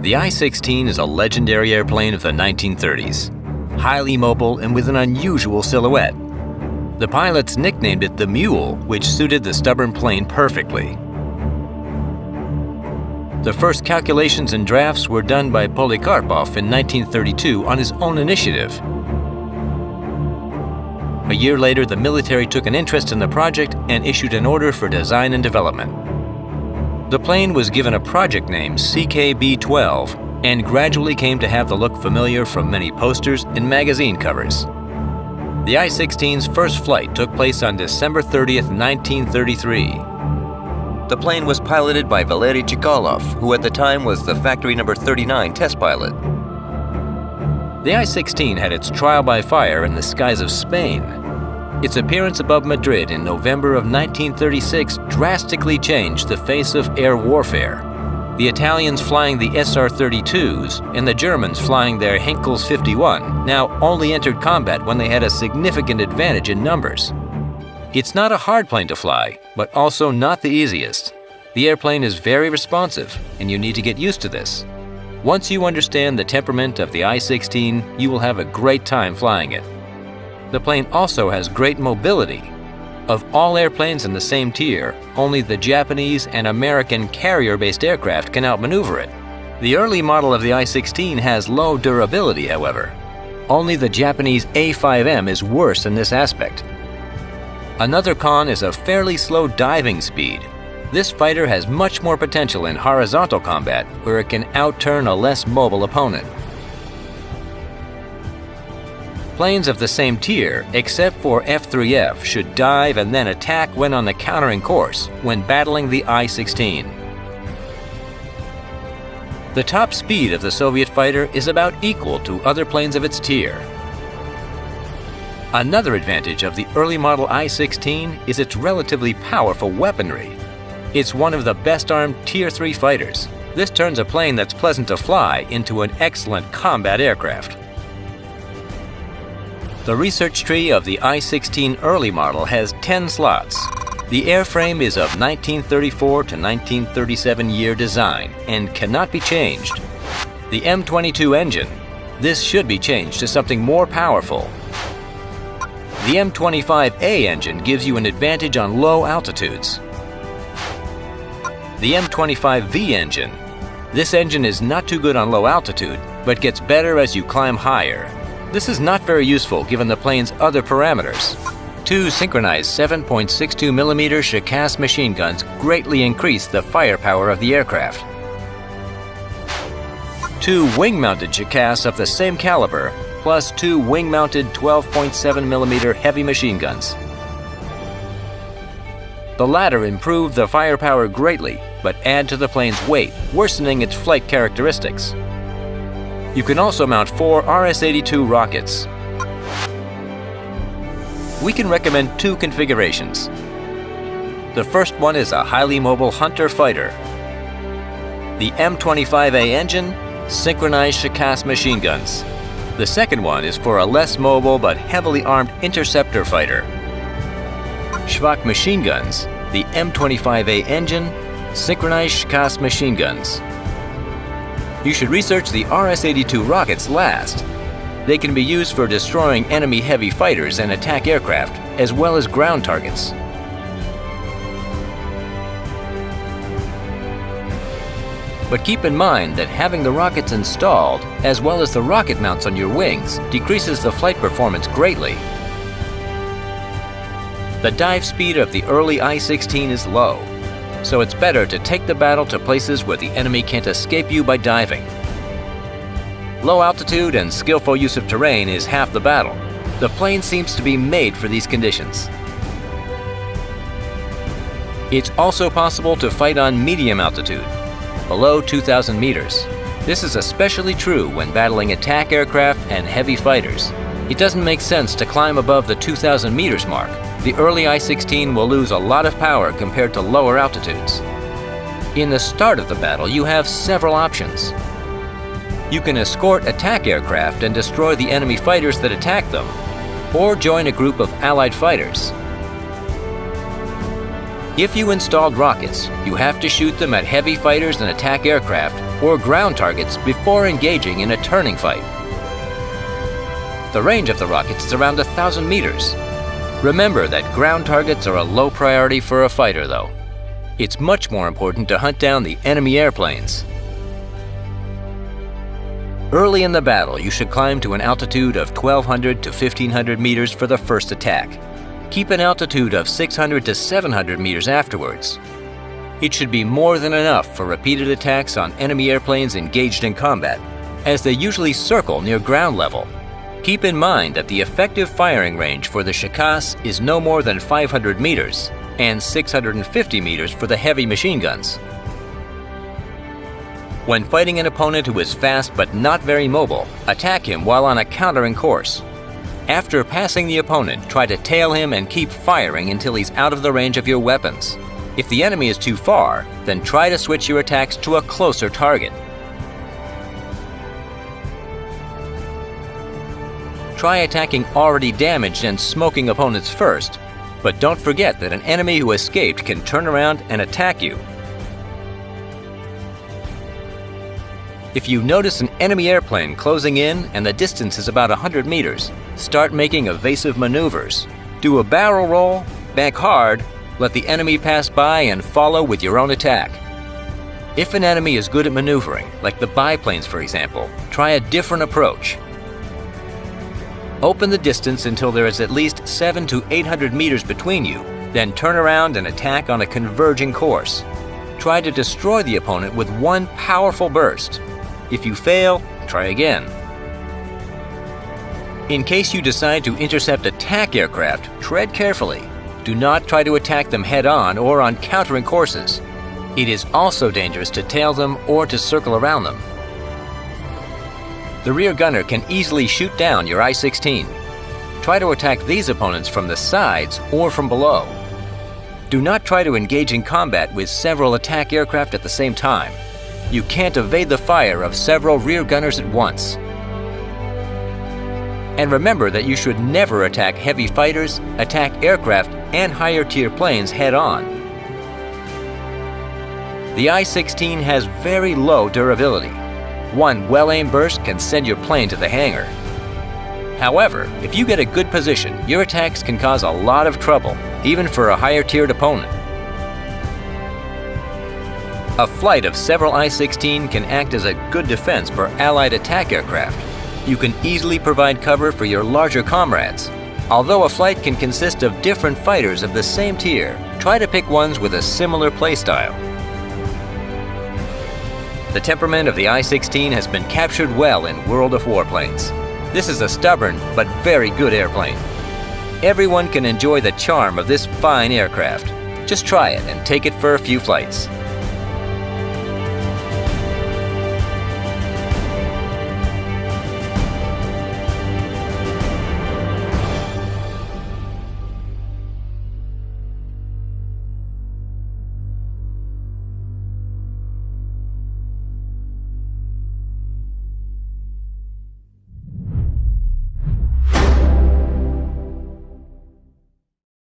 The I-16 is a legendary airplane of the 1930s, highly mobile and with an unusual silhouette. The pilots nicknamed it the Mule, which suited the stubborn plane perfectly. The first calculations and drafts were done by Polikarpov in 1932 on his own initiative. A year later, the military took an interest in the project and issued an order for design and development. The plane was given a project name CKB-12 and gradually came to have the look familiar from many posters and magazine covers. The I-16's first flight took place on December 30th, 1933. The plane was piloted by Valery Chikalov, who at the time was the Factory No. 39 test pilot. The I-16 had its trial by fire in the skies of Spain. Its appearance above Madrid in November of 1936 drastically changed the face of air warfare. The Italians flying the SR-32s and the Germans flying their Henkels 51 now only entered combat when they had a significant advantage in numbers. It's not a hard plane to fly, but also not the easiest. The airplane is very responsive, and you need to get used to this. Once you understand the temperament of the I-16, you will have a great time flying it. The plane also has great mobility. Of all airplanes in the same tier, only the Japanese and American carrier-based aircraft can outmaneuver it. The early model of the I-16 has low durability, however. Only the Japanese A5M is worse in this aspect. Another con is a fairly slow diving speed. This fighter has much more potential in horizontal combat, where it can outturn a less mobile opponent. Planes of the same tier, except for F-3F, should dive and then attack when on the countering course when battling the I-16. The top speed of the Soviet fighter is about equal to other planes of its tier. Another advantage of the early model I-16 is its relatively powerful weaponry. It's one of the best-armed Tier 3 fighters. This turns a plane that's pleasant to fly into an excellent combat aircraft. The research tree of the I-16 early model has 10 slots. The airframe is of 1934 to 1937 year design and cannot be changed. The M22 engine. This should be changed to something more powerful. The M25A engine gives you an advantage on low altitudes. The M25V engine. This engine is not too good on low altitude, but gets better as you climb higher. This is not very useful given the plane's other parameters. 2 synchronized 7.62mm Shikass machine guns greatly increase the firepower of the aircraft. 2 wing-mounted Shikass of the same caliber, plus 2 wing-mounted 12.7mm heavy machine guns. The latter improve the firepower greatly, but add to the plane's weight, worsening its flight characteristics. You can also mount 4 RS-82 rockets. We can recommend 2 configurations. The first one is a highly mobile hunter fighter. The M25A engine, synchronized Shikass machine guns. The second one is for a less mobile but heavily armed interceptor fighter. Schwach machine guns, the M25A engine, synchronized Shikass machine guns. You should research the RS-82 rockets last. They can be used for destroying enemy heavy fighters and attack aircraft, as well as ground targets. But keep in mind that having the rockets installed, as well as the rocket mounts on your wings, decreases the flight performance greatly. The dive speed of the early I-16 is low, so it's better to take the battle to places where the enemy can't escape you by diving. Low altitude and skillful use of terrain is half the battle. The plane seems to be made for these conditions. It's also possible to fight on medium altitude, below 2,000 meters. This is especially true when battling attack aircraft and heavy fighters. It doesn't make sense to climb above the 2,000 meters mark. The early I-16 will lose a lot of power compared to lower altitudes. In the start of the battle, you have several options. You can escort attack aircraft and destroy the enemy fighters that attack them, or join a group of Allied fighters. If you installed rockets, you have to shoot them at heavy fighters and attack aircraft or ground targets before engaging in a turning fight. The range of the rockets is around 1,000 meters. Remember that ground targets are a low priority for a fighter, though. It's much more important to hunt down the enemy airplanes. Early in the battle, you should climb to an altitude of 1,200 to 1,500 meters for the first attack. Keep an altitude of 600 to 700 meters afterwards. It should be more than enough for repeated attacks on enemy airplanes engaged in combat, as they usually circle near ground level. Keep in mind that the effective firing range for the Shikas is no more than 500 meters and 650 meters for the heavy machine guns. When fighting an opponent who is fast but not very mobile, attack him while on a countering course. After passing the opponent, try to tail him and keep firing until he's out of the range of your weapons. If the enemy is too far, then try to switch your attacks to a closer target. Try attacking already damaged and smoking opponents first, but don't forget that an enemy who escaped can turn around and attack you. If you notice an enemy airplane closing in and the distance is about 100 meters, start making evasive maneuvers. Do a barrel roll, bank hard, let the enemy pass by and follow with your own attack. If an enemy is good at maneuvering, like the biplanes for example, try a different approach. Open the distance until there is at least 700 to 800 meters between you, then turn around and attack on a converging course. Try to destroy the opponent with one powerful burst. If you fail, try again. In case you decide to intercept attack aircraft, tread carefully. Do not try to attack them head-on or on countering courses. It is also dangerous to tail them or to circle around them. The rear gunner can easily shoot down your I-16. Try to attack these opponents from the sides or from below. Do not try to engage in combat with several attack aircraft at the same time. You can't evade the fire of several rear gunners at once. And remember that you should never attack heavy fighters, attack aircraft, and higher-tier planes head-on. The I-16 has very low durability. One well-aimed burst can send your plane to the hangar. However, if you get a good position, your attacks can cause a lot of trouble, even for a higher-tiered opponent. A flight of several I-16 can act as a good defense for Allied attack aircraft. You can easily provide cover for your larger comrades. Although a flight can consist of different fighters of the same tier, try to pick ones with a similar playstyle. The temperament of the I-16 has been captured well in World of Warplanes. This is a stubborn but very good airplane. Everyone can enjoy the charm of this fine aircraft. Just try it and take it for a few flights.